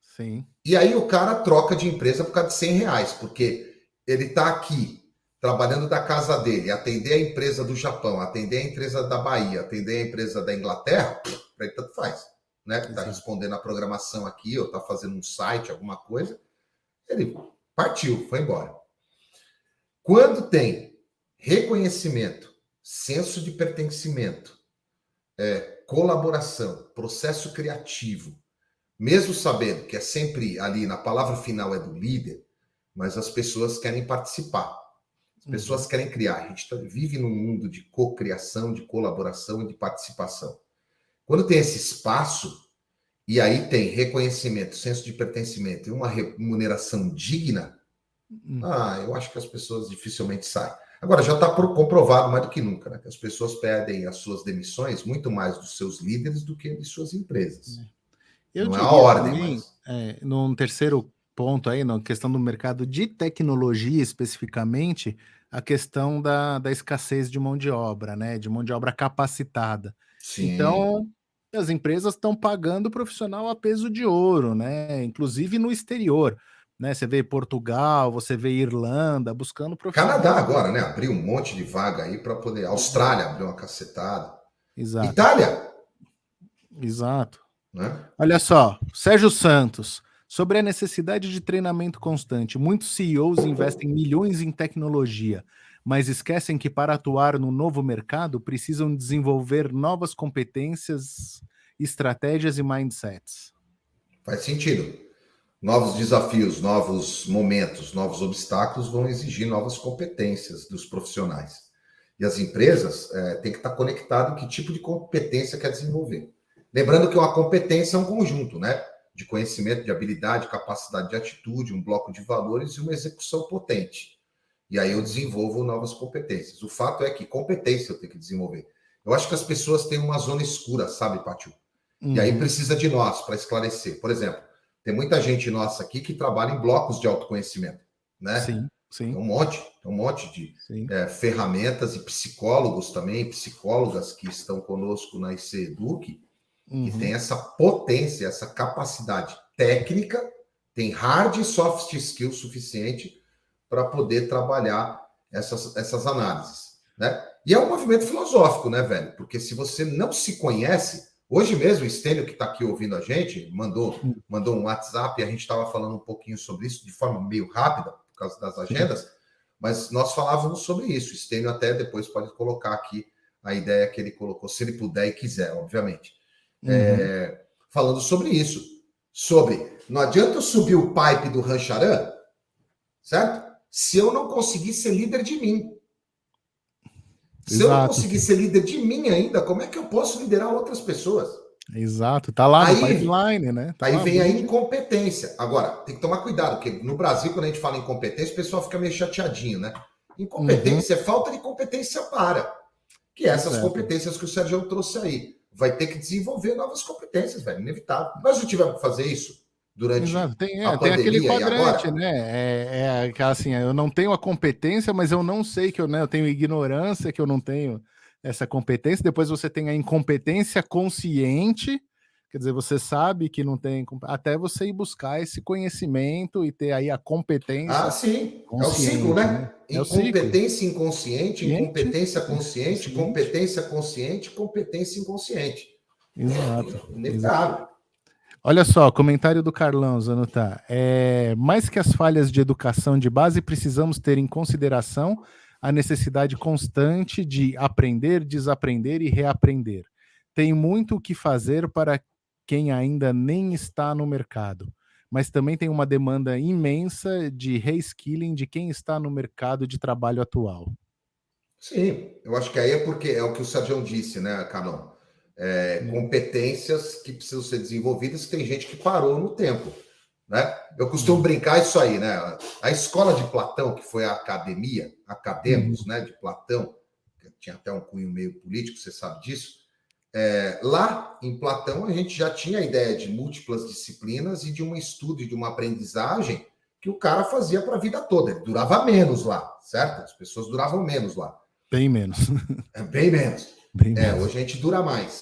Sim. E aí o cara troca de empresa por causa de R$100, porque ele está aqui trabalhando da casa dele, atender a empresa do Japão, atender a empresa da Bahia, atender a empresa da Inglaterra, para ele tanto faz. Né? Está respondendo a programação aqui, ou está fazendo um site, alguma coisa, ele partiu, foi embora. Quando tem reconhecimento, senso de pertencimento, colaboração, processo criativo, mesmo sabendo que é sempre ali, na palavra final é do líder, mas as pessoas querem participar, as pessoas querem criar. A gente vive num mundo de cocriação, de colaboração e de participação. Quando tem esse espaço, e aí tem reconhecimento, senso de pertencimento e uma remuneração digna, eu acho que as pessoas dificilmente saem. Agora, já está comprovado mais do que nunca, né? Que as pessoas pedem as suas demissões muito mais dos seus líderes do que de suas empresas. Eu não é diria a ordem, também, mas... num terceiro ponto aí, na questão do mercado de tecnologia especificamente, a questão da escassez de mão de obra, né? De mão de obra capacitada. Sim. Então, as empresas estão pagando o profissional a peso de ouro, né? Inclusive no exterior. Né? Você vê Portugal, você vê Irlanda buscando profissionais. Canadá agora, né? Abriu um monte de vaga aí para poder. Austrália abriu uma cacetada. Exato. Itália. Exato. Né? Olha só, Sérgio Santos, sobre a necessidade de treinamento constante. Muitos CEOs investem milhões em tecnologia, mas esquecem que para atuar no novo mercado precisam desenvolver novas competências, estratégias e mindsets. Faz sentido. Novos desafios, novos momentos, novos obstáculos vão exigir novas competências dos profissionais. E as empresas têm que estar conectadas que tipo de competência quer desenvolver. Lembrando que uma competência é um conjunto, né? De conhecimento, de habilidade, capacidade de atitude, um bloco de valores e uma execução potente. E aí eu desenvolvo novas competências. O fato é que competência eu tenho que desenvolver. Eu acho que as pessoas têm uma zona escura, sabe, Pátio? E aí precisa de nós para esclarecer. Por exemplo, tem muita gente nossa aqui que trabalha em blocos de autoconhecimento, né? Sim. Tem um monte de ferramentas e psicólogos também, psicólogas que estão conosco na IC Eduque, que tem essa potência, essa capacidade técnica, tem hard e soft skills suficiente para poder trabalhar essas análises, né? E é um movimento filosófico, né, velho? Porque se você não se conhece, hoje mesmo o Stênio, que está aqui ouvindo a gente, mandou um WhatsApp e a gente estava falando um pouquinho sobre isso de forma meio rápida, por causa das agendas, mas nós falávamos sobre isso. O Stênio até depois pode colocar aqui a ideia que ele colocou, se ele puder e quiser, obviamente. Falando sobre isso. Não adianta eu subir o pipe do Rancharan, certo? Se eu não conseguir ser líder de mim. Se eu não conseguir ser líder de mim ainda, como é que eu posso liderar outras pessoas? Exato, tá lá no pipeline, né? Aí vem a incompetência. Agora, tem que tomar cuidado, porque no Brasil, quando a gente fala em incompetência, o pessoal fica meio chateadinho, né? Incompetência é falta de competência para. Que é essas competências que o Sérgio trouxe aí. Vai ter que desenvolver novas competências, velho, inevitável. Nós não tivemos que fazer isso durante a pandemia tem aquele quadrante, e agora? né? Assim, eu não tenho a competência, mas eu não sei que eu tenho ignorância, que eu não tenho essa competência. Depois você tem a incompetência consciente, quer dizer, você sabe que não tem, até você ir buscar esse conhecimento e ter aí a competência. Sim, é o ciclo, né? Incompetência inconsciente, incompetência consciente, competência consciente, competência inconsciente. Exato. Inevitável. Olha só, comentário do Carlão, Zanutá. Mais que as falhas de educação de base, precisamos ter em consideração a necessidade constante de aprender, desaprender e reaprender. Tem muito o que fazer para quem ainda nem está no mercado, mas também tem uma demanda imensa de reskilling de quem está no mercado de trabalho atual. Sim, eu acho que aí é porque é o que o Sérgio disse, né, Carlão? Competências que precisam ser desenvolvidas, tem gente que parou no tempo, né? Eu costumo brincar isso aí, né? A escola de Platão, que foi a academia, Academos, né, de Platão, que tinha até um cunho meio político, você sabe disso. Lá em Platão a gente já tinha a ideia de múltiplas disciplinas e de um estudo e de uma aprendizagem que o cara fazia para a vida toda. Ele durava menos lá, certo? As pessoas duravam menos lá. Bem menos. Bem menos. Hoje a gente dura mais.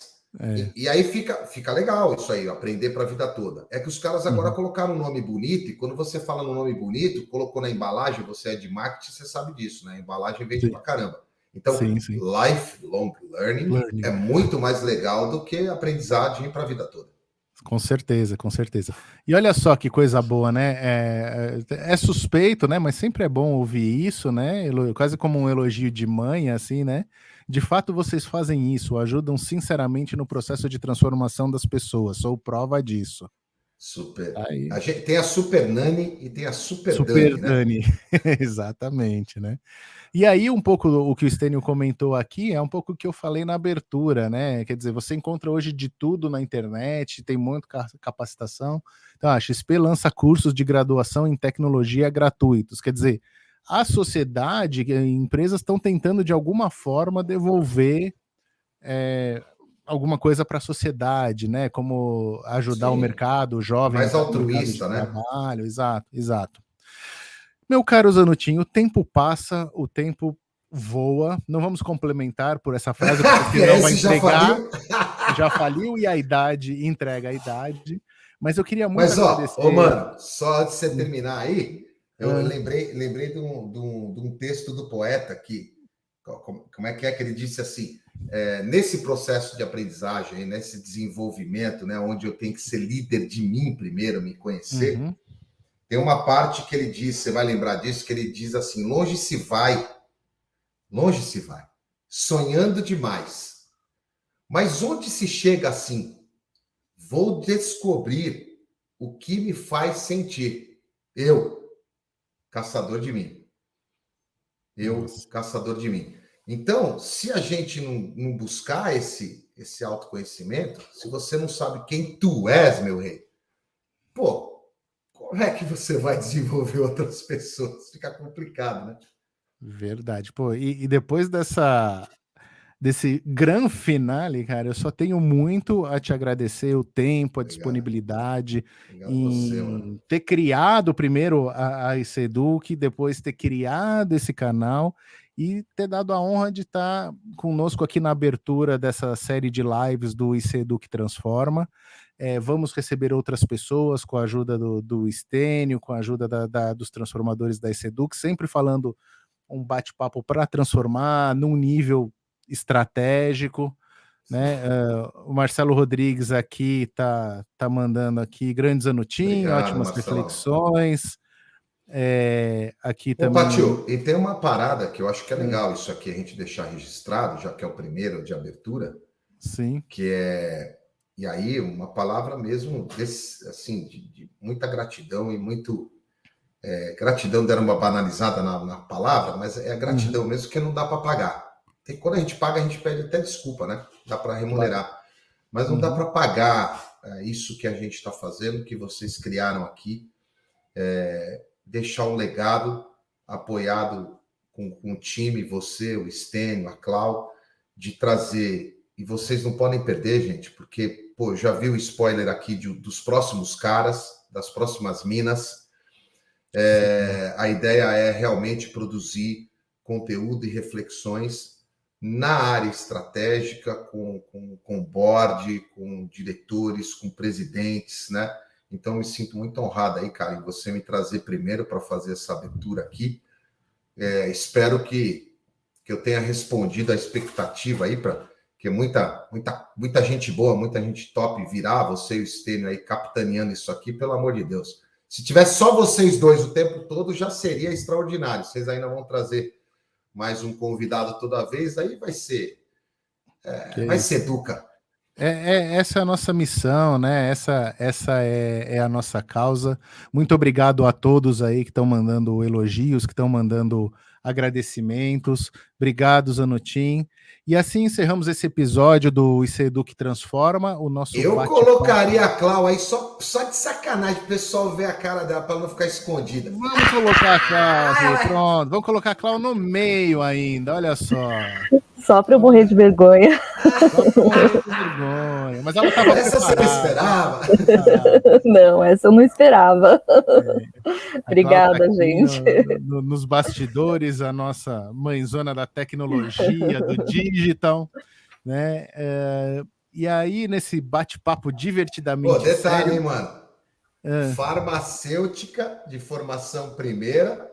E aí fica legal isso aí, aprender para a vida toda. É que os caras agora colocaram um nome bonito, e quando você fala no nome bonito, colocou na embalagem, você é de marketing, você sabe disso, né? A embalagem vende pra caramba. Então, Sim. lifelong learning é muito mais legal do que aprendizagem para a vida toda. Com certeza, com certeza. E olha só que coisa boa, né? É suspeito, né? Mas sempre é bom ouvir isso, né? Quase como um elogio de mãe, assim, né? De fato, vocês fazem isso, ajudam sinceramente no processo de transformação das pessoas. Sou prova disso. Super. Aí. A gente tem a Super Nani e tem a Super Super Dani, Dani. Exatamente, né? E aí, um pouco o que o Stênio comentou aqui é um pouco o que eu falei na abertura, né? Quer dizer, você encontra hoje de tudo na internet, tem muita capacitação. Então, a XP lança cursos de graduação em tecnologia gratuitos. Quer dizer, a sociedade, empresas estão tentando de alguma forma devolver alguma coisa para a sociedade, né? Como ajudar o mercado, o jovem a mais entrar no mercado de altruísta, né? trabalho. Exato, exato. Meu caro Zanutinho, o tempo passa, o tempo voa. Não vamos complementar por essa frase, porque senão vai entregar. Já faliu e a idade entrega a idade. Mas eu queria muito agradecer. Mano, só antes de você terminar aí, eu lembrei de um texto do poeta que, como é que ele disse assim, nesse processo de aprendizagem, nesse desenvolvimento, né, onde eu tenho que ser líder de mim primeiro, me conhecer, tem uma parte que ele diz, você vai lembrar disso, que ele diz assim, longe se vai, sonhando demais. Mas onde se chega assim? Vou descobrir o que me faz sentir. Eu, caçador de mim. Caçador de mim. Então, se a gente não buscar esse autoconhecimento, se você não sabe quem tu és, meu rei, pô, como é que você vai desenvolver outras pessoas? Fica complicado, né? Verdade. Pô, e depois desse grande finale, cara, eu só tenho muito a te agradecer o tempo, a disponibilidade em ter criado primeiro a ICEDUC, depois ter criado esse canal e ter dado a honra de estar conosco aqui na abertura dessa série de lives do ICEDUC Transforma. Vamos receber outras pessoas com a ajuda do Stênio, com a ajuda dos transformadores da ICEDUC, sempre falando um bate-papo para transformar num nível estratégico, né? O Marcelo Rodrigues aqui tá mandando aqui grande Zanutim, ótimas Marcelão. Reflexões. Aqui também. Patio, e tem uma parada que eu acho que é legal isso aqui a gente deixar registrado, já que é o primeiro de abertura. Sim. Que é, e aí uma palavra mesmo assim de muita gratidão e muito gratidão, deram uma banalizada na palavra, mas é a gratidão mesmo, que não dá para pagar. Quando a gente paga, a gente pede até desculpa, né? Dá para remunerar. Claro. Mas não dá para pagar isso que a gente está fazendo, que vocês criaram aqui, deixar um legado apoiado com o time, você, o Stênio, a Clau, de trazer, e vocês não podem perder, gente, porque, pô, já vi o spoiler aqui dos próximos caras, das próximas minas. A ideia é realmente produzir conteúdo e reflexões na área estratégica, com board, com diretores, com presidentes, né? Então, me sinto muito honrado aí, cara, em você me trazer primeiro para fazer essa abertura aqui. Espero que eu tenha respondido a expectativa aí, porque muita gente boa, muita gente top virar, você e o Stênio aí capitaneando isso aqui, pelo amor de Deus. Se tivesse só vocês dois o tempo todo, já seria extraordinário. Vocês ainda vão trazer mais um convidado toda vez, aí vai ser Duca. Essa é a nossa missão, né? Essa é a nossa causa. Muito obrigado a todos aí que estão mandando elogios, que estão mandando agradecimentos. Obrigado, Zanutim. E assim encerramos esse episódio do ICEDUC Transforma, o nosso Eu colocaria a Clau aí só de sacanagem, o pessoal ver a cara dela para não ficar escondida. Vamos colocar a Clau aqui, pronto. Vamos colocar a Clau no meio ainda, olha só. Só para eu morrer de vergonha. Só para morrer de vergonha. Mas ela estava preparada. Essa você esperava? Não, essa eu não esperava. Obrigada, tá gente. Nos bastidores, a nossa mãezona da tecnologia, do digital, né? E aí, nesse bate-papo divertidamente detalhe, sério... hein, mano? Farmacêutica de formação primeira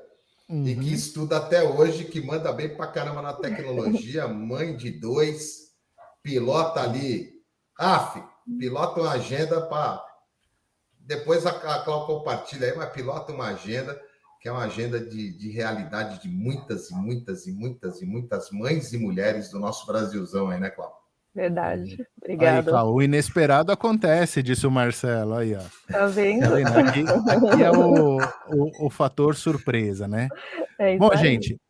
e que estuda até hoje, que manda bem pra caramba na tecnologia, mãe de 2, pilota ali. Pilota uma agenda para... Depois a Cláudia compartilha aí, mas pilota uma agenda, que é uma agenda de realidade de muitas e muitas e muitas e muitas mães e mulheres do nosso Brasilzão aí, né, Cláudia? Verdade. Obrigada. Aí, Cláudio, o inesperado acontece, disse o Marcelo. Aí, ó. Tá vendo? Aqui é o fator surpresa, né? Bom, gente,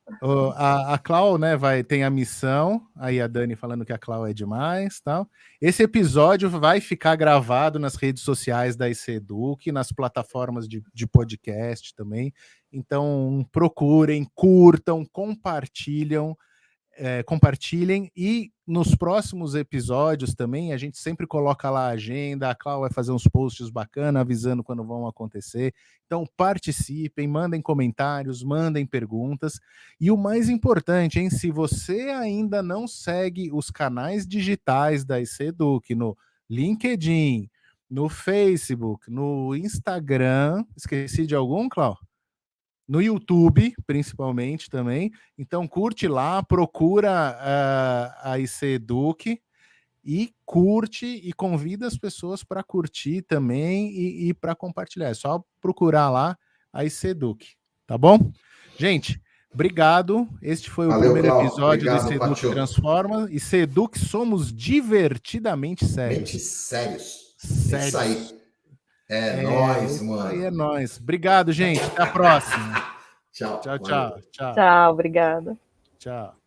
a Clau, né, tem a missão, aí a Dani falando que a Clau é demais, tal. Esse episódio vai ficar gravado nas redes sociais da ICEDUC, nas plataformas de podcast também. Então, procurem, curtam, compartilhem, e nos próximos episódios também a gente sempre coloca lá a agenda, a Clau vai fazer uns posts bacanas avisando quando vão acontecer. Então participem, mandem comentários, mandem perguntas, e o mais importante, hein, se você ainda não segue os canais digitais da ICEDUC no LinkedIn, no Facebook, no Instagram, esqueci de algum, Clau? No YouTube, principalmente, também. Então, curte lá, procura a ICEDUC e curte e convida as pessoas para curtir também e para compartilhar. É só procurar lá a ICEDUC, tá bom? Gente, obrigado. Este foi o primeiro episódio do ICEDUC Transforma. ICEDUC, somos divertidamente sérios. Sérios. Isso aí. É nóis, mano. Aí é nóis. Obrigado, gente. Até a próxima. Tchau. Tchau, obrigada. Tchau.